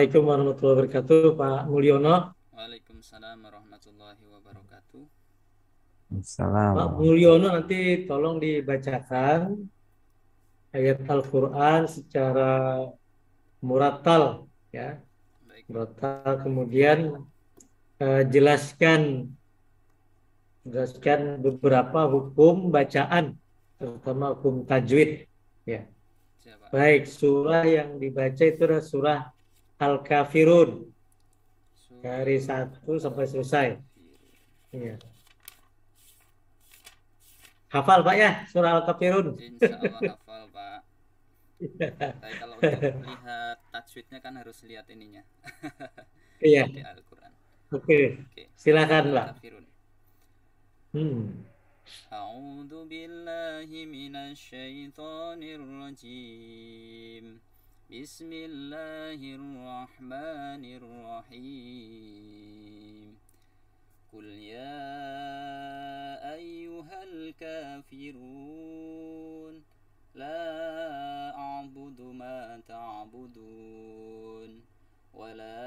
Assalamualaikum warahmatullahi wabarakatuh, Pak Mulyono. Waalaikumsalam warahmatullahi wabarakatuh. Pak Assalamualaikum. Mulyono nanti tolong dibacakan ayat Al-Quran secara murattal, ya, Baik, Pak. murattal. Kemudian jelaskan, jelaskan beberapa hukum bacaan, terutama hukum tajwid. Ya, Siap, Pak. baik. Surah yang dibaca itu adalah surah Al-Kafirun dari Surah 1 sampai selesai. Al-Kafirun. Iya. Hafal Pak ya, surah Al-Kafirun. Insya Allah hafal, Pak. Tapi kalau untuk lihat tajwidnya kan harus lihat ininya. Iya, Di Al-Quran. oke. Oke, surah Silakan, Pak. Al-Kafirun. Hmm. A'udzu billahi minasyaitonir rajim. Bismillahirrahmanirrahim. قل يا أيها الكافرون لا أعبد ما تعبدون ولا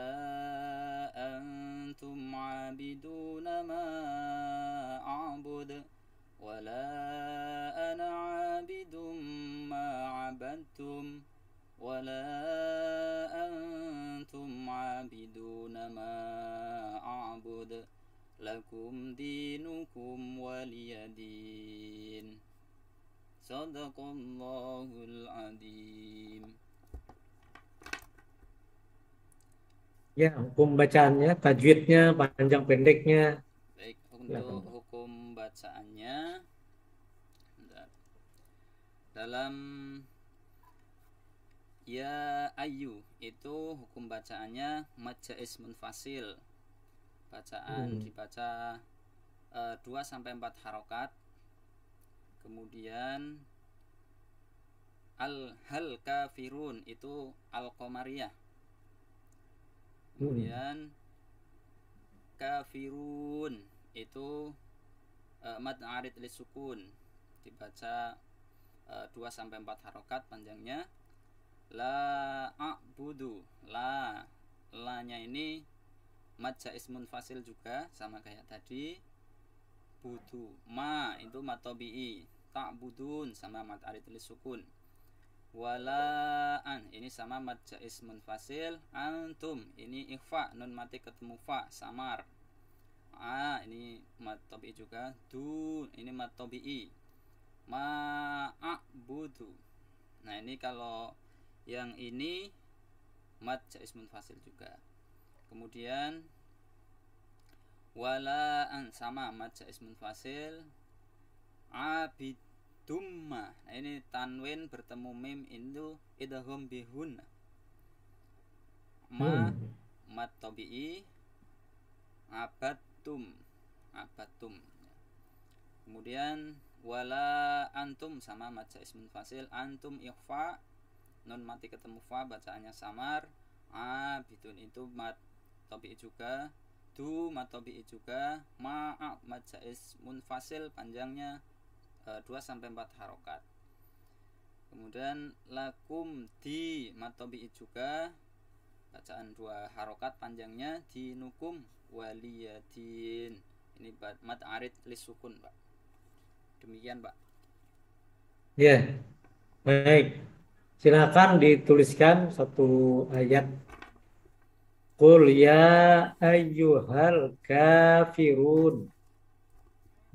أنتم عابدون ما أعبد ولا أنا عابد ما عبدتم ولا أنتم عابدون ما أعبد lakum dinukum waliyadin. Sadaqallahul adim. Ya, hukum bacaannya, tajwidnya, panjang pendeknya. Baik, Silakan, untuk Pak. hukum bacaannya, dalam ya ayu itu hukum bacaannya majais munfasil. Bacaan Hmm. dibaca 2 sampai 4 harokat. Kemudian al hal kafirun itu al qamariyah. Hmm. Kemudian kafirun itu mad arid li sukun dibaca 2 sampai 4 harokat panjangnya. La a'budu, la nya ini mad jaiz munfasil juga sama kayak tadi. Budu, ma itu mad tabi'i. Ta'budun sama mad arid li sukun. Walaan ini sama mad jaiz munfasil. Antum ini ikhfa nun mati ketemu fa samar. Ini mad tabi'i juga. Dun ini mad tabi'i. Ma'abudu. Nah ini kalau yang ini mad jaiz munfasil juga. Kemudian walaan sama mad jaiz munfasil. Abidumma. Nah ini tanwin bertemu mim itu idgham bihun. Ma Hmm. mad tabi'i. Abatum. Kemudian wala antum sama mad jaiz munfasil. Antum ikhfa nun mati ketemu fa bacaannya samar. Abidun itu mad tabi'i juga. Du mad tabi'i juga. Ma mad jaiz munfasil panjangnya 2 sampai 4 harokat. Kemudian lakum di mad tabi'i juga bacaan 2 harokat panjangnya. Dinukum waliyadin. Ini mad arid lisukun, Pak. Demikian, Pak. Ya, baik. Silakan dituliskan satu ayat. Qul ya ayyuhal kafirun.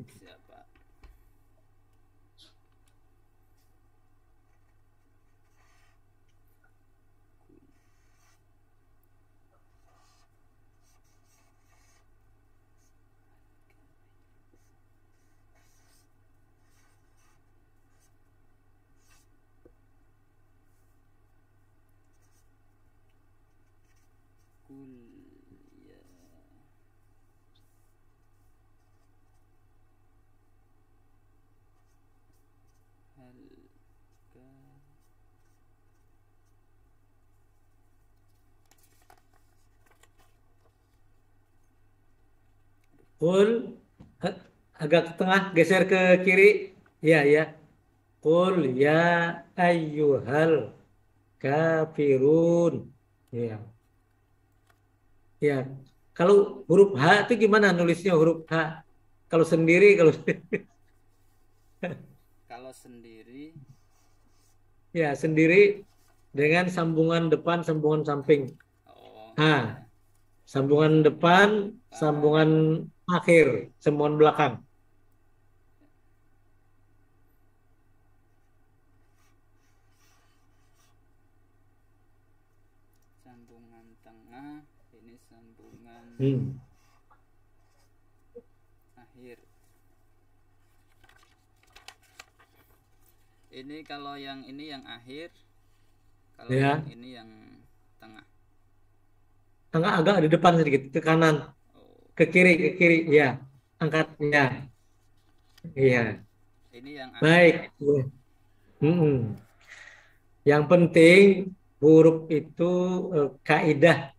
Siap, Pak. Kul ya hal ka Qul agak ke tengah, geser ke kiri. Ya, ya. Qul ya ayyuhal kafirun. Ya. Ya, kalau huruf H itu gimana nulisnya huruf H? Kalau sendiri, kalau Kalau sendiri, ya sendiri dengan sambungan depan, sambungan samping. oh H, iya ya, sambungan depan, depan, sambungan akhir, sambungan belakang. sambungan tengah, ini sambungan Hmm. akhir. Ini kalau yang ini yang akhir, kalau yang Ya, ini yang tengah. tengah agak di depan sedikit, ke kanan, Oh, ke kiri, ya, angkat, ya, iya, ini yang akhir. baik. Ya. Mm-mm. Yang penting huruf itu kaidah,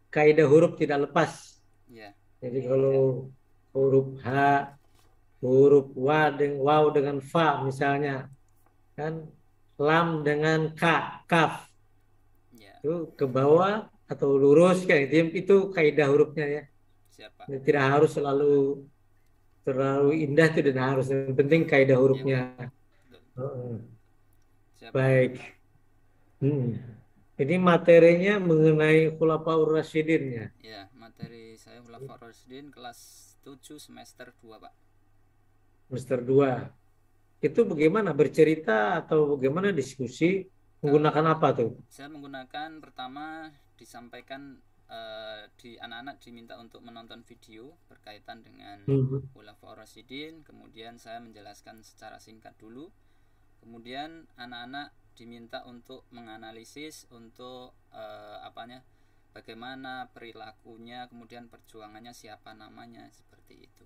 kaidah huruf tidak lepas. Ya, Jadi kalau huruf H, huruf waw dengan fa misalnya, kan, lam dengan kaf ya, itu ke bawah atau lurus kan itu kaidah hurufnya ya. siapa? Jadi tidak harus selalu terlalu indah itu tidak harus. Yang penting kaidah Ya, hurufnya. betul. Heeh. Siap, Pak. Baik. Hmm. Ini materinya mengenai Khulafaur Rasyidin ya. Ya, materi saya Khulafaur Rasyidin kelas 7 semester 2, Pak. Semester 2. Itu bagaimana bercerita atau bagaimana diskusi menggunakan Kalau apa tuh? saya menggunakan pertama disampaikan di anak-anak diminta untuk menonton video berkaitan dengan Hmm. Khulafaur Rasyidin, kemudian saya menjelaskan secara singkat dulu. Kemudian anak-anak diminta untuk menganalisis untuk apanya, bagaimana perilakunya, kemudian perjuangannya, siapa namanya, seperti itu.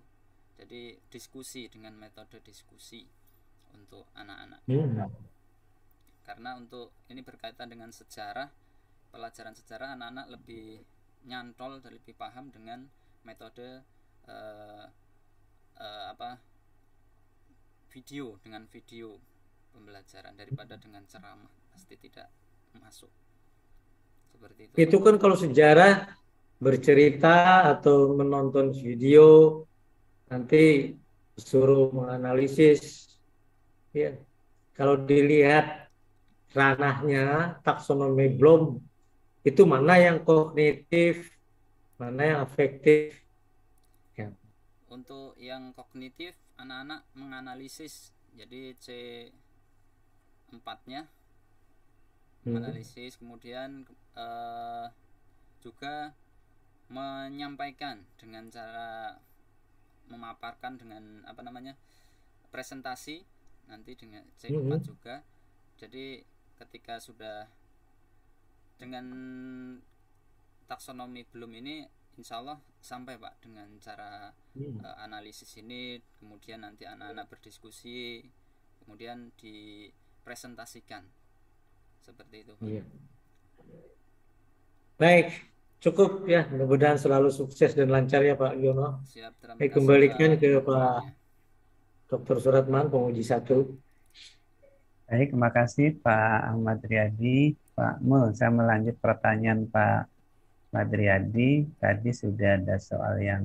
Jadi diskusi dengan metode diskusi untuk anak-anak. Hmm. Karena untuk ini berkaitan dengan sejarah, pelajaran sejarah, anak-anak lebih nyantol dan lebih paham dengan metode eh, apa, video, dengan video pembelajaran daripada dengan ceramah, pasti tidak masuk, seperti itu, Pak. Itu kan kalau sejarah bercerita atau menonton video nanti disuruh menganalisis ya. Kalau dilihat ranahnya taksonomi Bloom itu mana yang kognitif, mana yang afektif ya. Untuk yang kognitif, anak-anak menganalisis, jadi C4-nya Hmm. menganalisis, kemudian juga menyampaikan dengan cara memaparkan dengan apa namanya, presentasi, nanti dengan C4 Hmm. juga. Jadi ketika sudah dengan taksonomi belum ini, insya Allah sampai, Pak, dengan cara Hmm. analisis ini, kemudian nanti anak-anak berdiskusi, kemudian dipresentasikan, seperti itu, Pak. Iya. Baik, cukup ya. Mudah-mudahan selalu sukses dan lancar ya Pak Yono. Siap, terima Saya kasih, kembalikan Pak, ke Pak informasinya. Dr. Suratman, penguji satu. Baik, terima kasih Pak Ahmad Riyadi. Pak Mul, saya melanjut pertanyaan Pak Ahmad Riyadi. Tadi sudah ada soal yang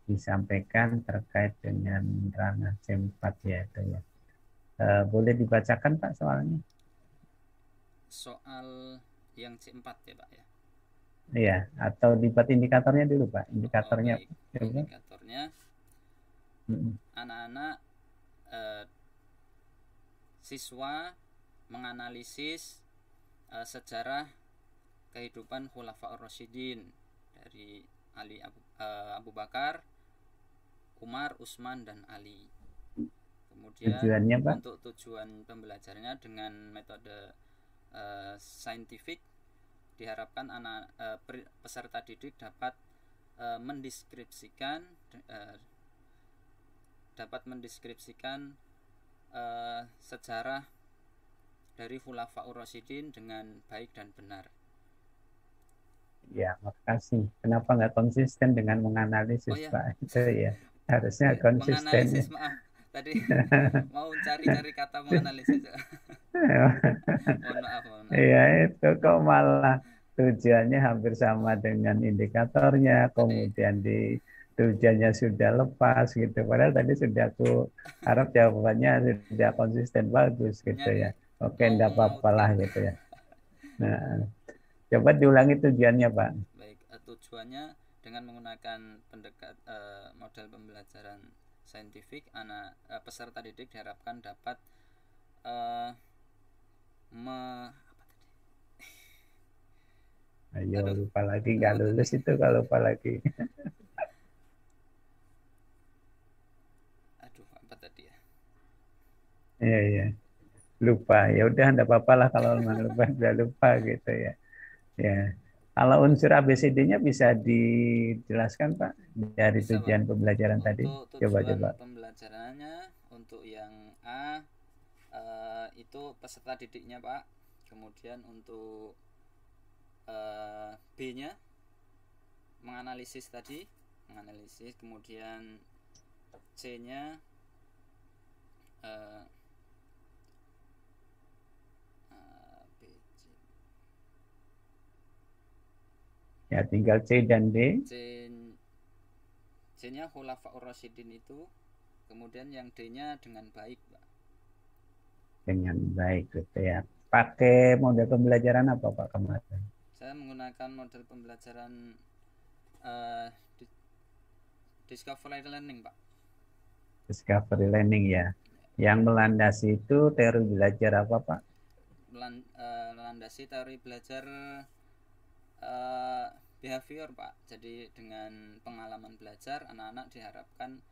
disampaikan terkait dengan ranah C4 ya itu ya. Boleh dibacakan Pak soalnya? Soal yang C4 ya, Pak, ya. Iya, atau dibuat indikatornya dulu Pak. Oh, Indikatornya. baik. Coba. Indikatornya, Mm-mm. anak-anak siswa menganalisis sejarah kehidupan Khulafaur Rasyidin dari Abu Bakar, Umar, Utsman, dan Ali. Kemudian Tujuannya Pak? untuk tujuan pembelajarannya dengan metode saintifik, diharapkan anak peserta didik dapat mendeskripsikan sejarah dari Khulafaur Rasyidin dengan baik dan benar. Ya, makasih. Kenapa nggak konsisten dengan menganalisis Oh ya, Pak? Itu ya, harusnya konsisten. menganalisis, maaf. Tadi mau cari-cari kata menganalisis. Mohon maaf, mohon maaf. Iya itu kok malah tujuannya hampir sama dengan indikatornya, Tadi kemudian di tujuannya sudah lepas gitu. Padahal tadi sudah aku harap jawabannya sudah konsisten bagus gitu nya ya. Oke, mau enggak apa-apa lah mengautkan. gitu ya. Nah, coba diulangi tujuannya, Pak. Baik, tujuannya dengan menggunakan model pembelajaran saintifik, peserta didik diharapkan dapat eh, apa tadi? Ayo Aduh, lupa lagi, nggak apa tadi? lulus itu kalau lupa lagi. Aduh, apa tadi ya? Iya, iya. Lupa. Ya udah, enggak apa-apa lah kalau memang lupa, sudah lupa gitu ya. Ya. Kalau unsur ABCD-nya bisa dijelaskan, Pak, dari Bisa, Pak. tujuan pembelajaran tadi. Untuk Coba-coba. tujuan pembelajarannya, untuk yang A itu peserta didiknya, Pak. Kemudian untuk B-nya menganalisis tadi, kemudian C-nya B, C. Ya, tinggal C dan D C-nya Khulafaur Rasyidin itu, kemudian yang D-nya dengan baik, Pak. dengan baik gitu ya. Pakai model pembelajaran apa, Pak, kemarin? Saya menggunakan model pembelajaran uh, Discovery Learning, Pak. Discovery Learning ya. Yang melandasi itu teori belajar apa, Pak? Melandasi teori belajar behavior, Pak. Jadi dengan pengalaman belajar, anak-anak diharapkan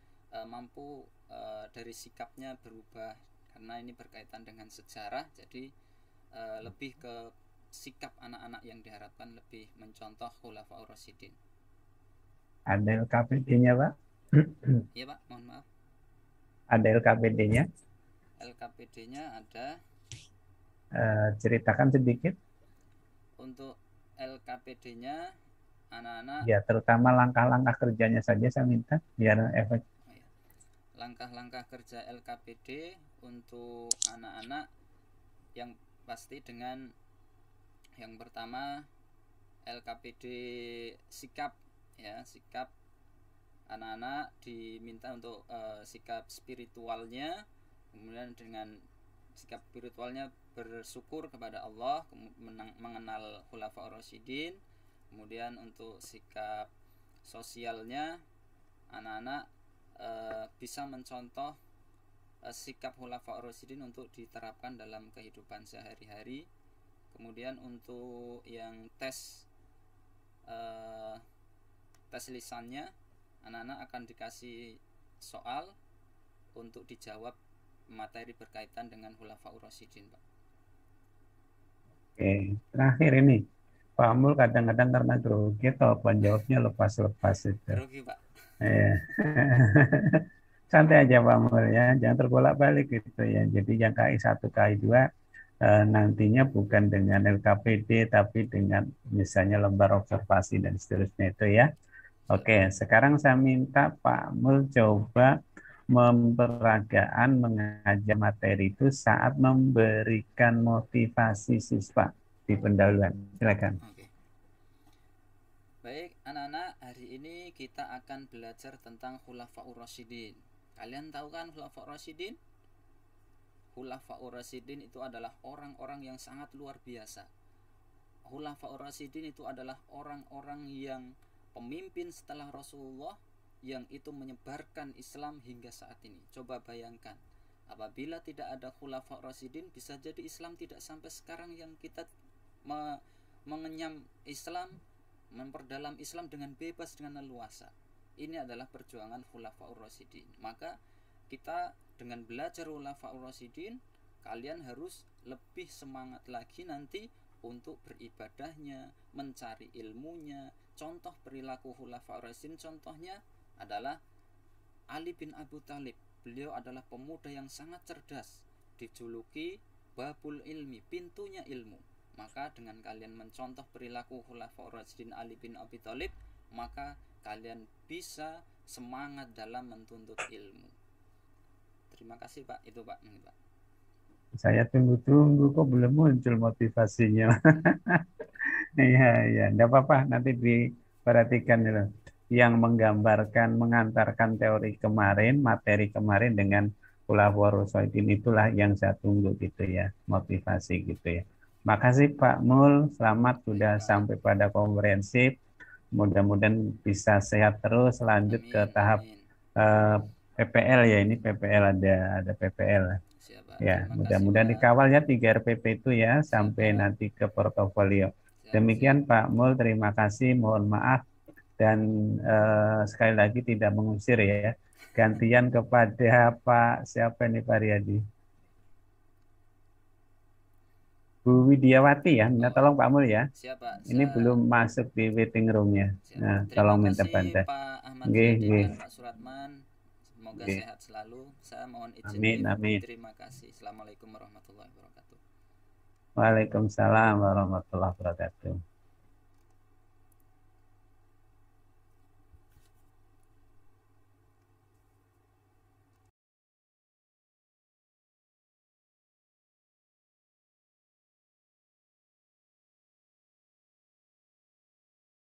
mampu dari sikapnya berubah, karena ini berkaitan dengan sejarah. Jadi lebih ke sikap anak-anak yang diharapkan lebih mencontoh Khulafaur Rasyidin. Ada LKPD-nya, Pak? Iya, Pak, mohon maaf. Ada LKPD-nya? LKPD-nya ada. Ceritakan sedikit. Untuk LKPD-nya anak-anak, ya terutama langkah-langkah kerjanya saja saya minta biar efek. Langkah-langkah kerja LKPD untuk anak-anak yang pasti dengan yang pertama LKPD sikap, ya, sikap anak-anak diminta untuk sikap spiritualnya. Kemudian dengan sikap spiritualnya bersyukur kepada Allah, mengenal Khulafaur Rasyidin. Kemudian untuk sikap sosialnya, anak-anak bisa mencontoh sikap Khulafaur Rasyidin untuk diterapkan dalam kehidupan sehari-hari. Kemudian untuk yang tes lisannya, anak-anak akan dikasih soal untuk dijawab materi berkaitan dengan Khulafaur Rasyidin, Pak. Oke, terakhir ini Pak Mul kadang-kadang karena grogi atau jawabnya lepas-lepas itu. Grogi, Pak. Santai aja Pak Mul ya, jangan terbolak-balik gitu ya. Jadi yang KI1, KI2 nantinya bukan dengan LKPD tapi dengan misalnya lembar observasi dan seterusnya itu ya. Oke, sekarang saya minta Pak Mul coba memperagaan mengajar materi itu saat memberikan motivasi siswa di pendahuluan. Silakan. Oke. Baik, anak-anak, hari ini kita akan belajar tentang Khulafaur Rasyidin. Kalian tahu kan Khulafaur Rasyidin? Khulafaur Rasyidin itu adalah orang-orang yang sangat luar biasa. Khulafaur Rasyidin itu adalah orang-orang yang pemimpin setelah Rasulullah yang itu menyebarkan Islam hingga saat ini. Coba bayangkan, apabila tidak ada Khulafaur Rasyidin, bisa jadi Islam tidak sampai sekarang yang kita mengenyam Islam, memperdalam Islam dengan bebas, dengan leluasa. Ini adalah perjuangan Khulafaur Rasyidin. Maka kita dengan belajar Khulafaur Rasyidin, kalian harus lebih semangat lagi nanti untuk beribadahnya, mencari ilmunya. Contoh perilaku Khulafaur Rasyidin, contohnya adalah Ali bin Abi Thalib. Beliau adalah pemuda yang sangat cerdas, dijuluki Babul Ilmi, pintunya ilmu. Maka dengan kalian mencontoh perilaku Khulafaur Rasyidin Ali bin Abi Thalib, maka kalian bisa semangat dalam menuntut ilmu. Terima kasih, Pak. Itu, Pak. Ini, Pak. Saya tunggu-tunggu kok belum muncul motivasinya. Iya, iya, enggak apa-apa, nanti diperhatikan dulu. Yang menggambarkan, mengantarkan teori kemarin, materi kemarin dengan Ulawarosoidin itulah yang saya tunggu gitu ya, motivasi gitu ya. Makasih Pak Mul, selamat Baik sudah Pak. sampai pada komprehensif. Mudah-mudahan bisa sehat terus, lanjut ke Amin, tahap amin. eh, PPL ya, ini PPL ada PPL. Siap Pak. Ya, Terima kasih mudah-mudahan Pak. dikawal ya 3 RPP itu ya Siap sampai Pak. nanti ke portofolio. Siap, siap. Demikian Pak Mul, terima kasih, mohon maaf dan sekali lagi tidak mengusir ya. Gantian kepada Pak siapa nih Pak Riyadi? Bu Widiawati ya, minta Oh, tolong Pak Mul ya. siap Pak. Ini Saya belum masuk di waiting roomnya. siap. Nah, Terima tolong minta kasih bantu. Pak Ahmad Nggih, Riyadi nggih. dan Pak Suratman. Semoga Nggih. sehat selalu. Saya mohon izin Amin, leave. amin. Terima kasih. Assalamualaikum warahmatullahi wabarakatuh. Waalaikumsalam warahmatullahi wabarakatuh.